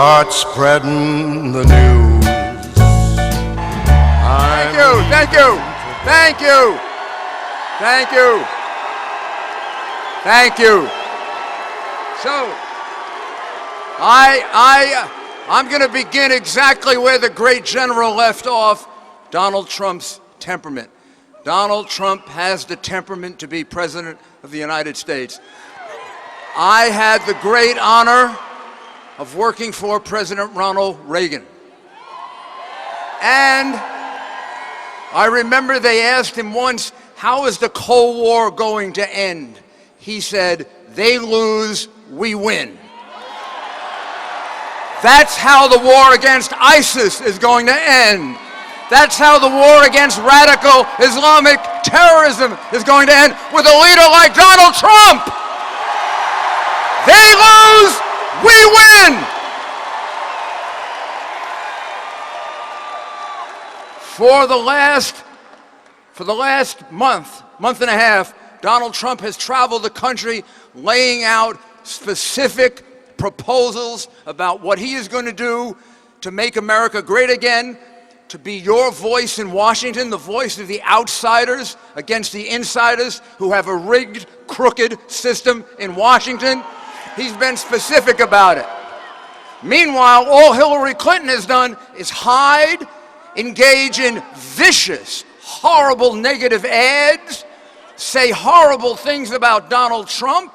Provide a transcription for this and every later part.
start spreading the news. Thank you, thank you, thank you, thank you, thank you. So, I'm going to begin exactly where the great general left off, Donald Trump's temperament. Donald Trump has the temperament to be President of the United States. I had the great honor of working for President Ronald Reagan. And I remember they asked him once, how is the Cold War going to end? He said, they lose, we win. That's how the war against ISIS is going to end. That's how the war against radical Islamic terrorism is going to end with a leader like Donald Trump. They lose, we win. For the last month and a half, Donald Trump has traveled the country laying out specific proposals about what he is going to do to make America great again, to be your voice in Washington, the voice of the outsiders against the insiders who have a rigged, crooked system in Washington. He's been specific about it. Meanwhile, all Hillary Clinton has done is hide, engage in vicious, horrible negative ads, say horrible things about Donald Trump,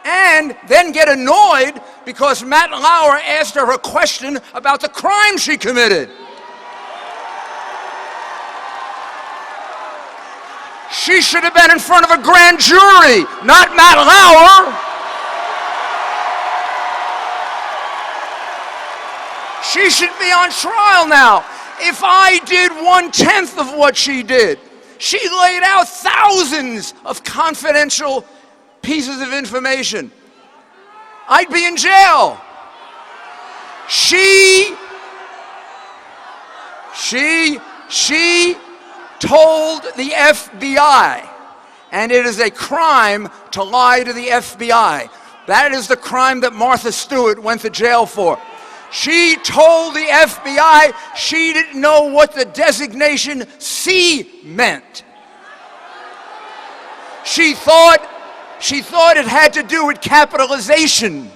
and then get annoyed because Matt Lauer asked her a question about the crime she committed. She should have been in front of a grand jury, not Matt Lauer. She should be on trial now. If I did 1/10 of what she did, she laid out thousands of confidential pieces of information, I'd be in jail. She told the FBI, and it is a crime to lie to the FBI. That is the crime that Martha Stewart went to jail for. She told the FBI she didn't know what the designation C meant. She thought it had to do with capitalization.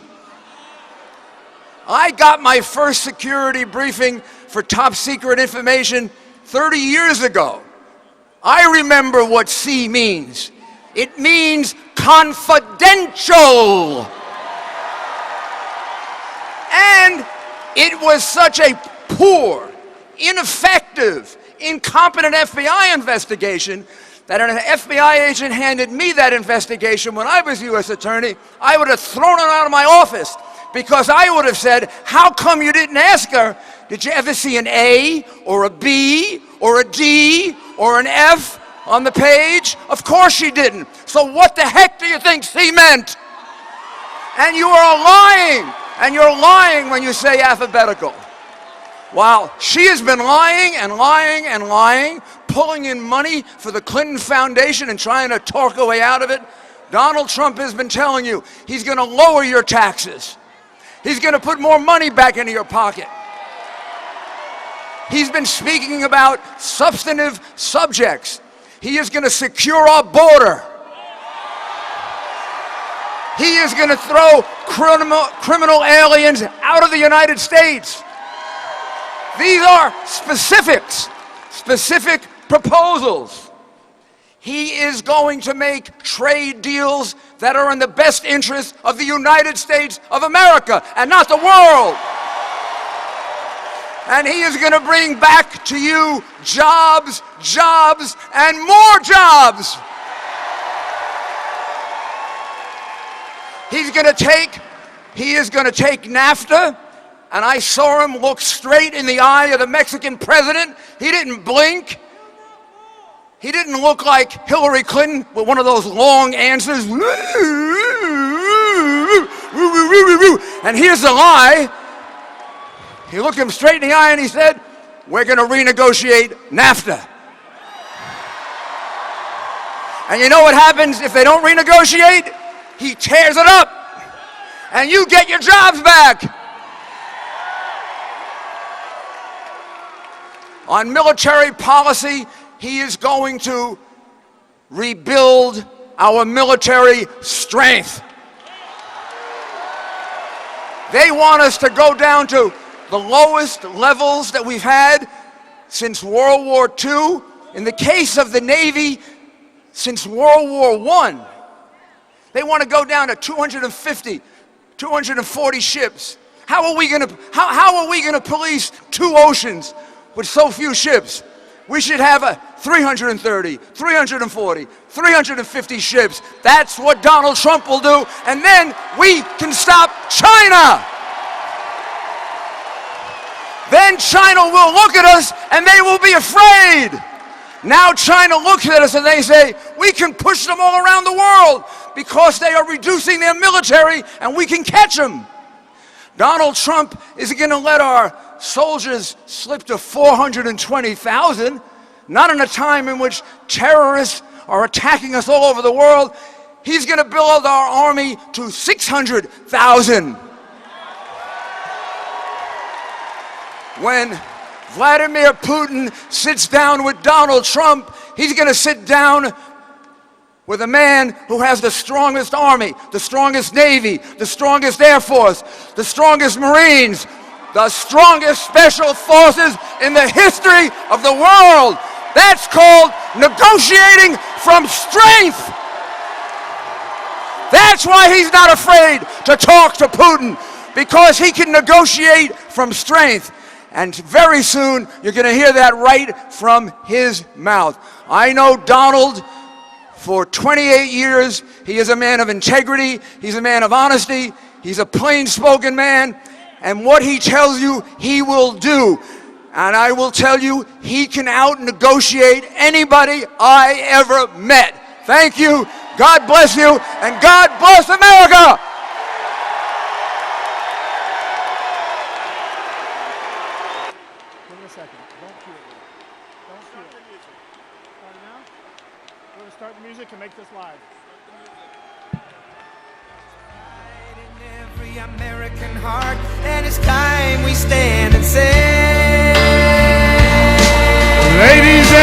I got my first security briefing for top secret information 30 years ago. I remember what C means. It means confidential. And it was such a poor, ineffective, incompetent FBI investigation that an FBI agent handed me that investigation when I was U.S. Attorney, I would have thrown it out of my office because I would have said, how come you didn't ask her, did you ever see an A or a B or a D or an F on the page? Of course she didn't. So what the heck do you think C meant? And you are lying. And you're lying when you say alphabetical. While she has been lying and lying and lying, pulling in money for the Clinton Foundation and trying to talk her way out of it, Donald Trump has been telling you he's going to lower your taxes. He's going to put more money back into your pocket. He's been speaking about substantive subjects. He is going to secure our border. He is going to throw criminal aliens out of the United States. These are specific proposals. He is going to make trade deals that are in the best interest of the United States of America and not the world. And he is going to bring back to you jobs, jobs, and more jobs. He is going to take NAFTA, and I saw him look straight in the eye of the Mexican president. He didn't blink. He didn't look like Hillary Clinton with one of those long answers. And here's the lie. He looked him straight in the eye and he said, we're going to renegotiate NAFTA. And you know what happens if they don't renegotiate? He tears it up, and you get your jobs back. On military policy, he is going to rebuild our military strength. They want us to go down to the lowest levels that we've had since World War II. In the case of the Navy, since World War I. They want to go down to 250, 240 ships. How are we going to police two oceans with so few ships? We should have a 330, 340, 350 ships. That's what Donald Trump will do, and then we can stop China. Then China will look at us and they will be afraid. Now China looks at us and they say, we can push them all around the world because they are reducing their military and we can catch them. Donald Trump is going to let our soldiers slip to 420,000, not in a time in which terrorists are attacking us all over the world. He's going to build our army to 600,000. When Vladimir Putin sits down with Donald Trump, he's going to sit down with a man who has the strongest army, the strongest navy, the strongest air force, the strongest Marines, the strongest special forces in the history of the world. That's called negotiating from strength. That's why he's not afraid to talk to Putin, because he can negotiate from strength. And very soon, you're going to hear that right from his mouth. I know Donald for 28 years. He is a man of integrity. He's a man of honesty. He's a plain-spoken man. And what he tells you, he will do. And I will tell you, he can out-negotiate anybody I ever met. Thank you. God bless you. And God bless America. Give me a second. Don't cue it. Don't cue it. Start it now? We're going to start the music and make this live. In every American heart, and it's time we stand and say, Ladies and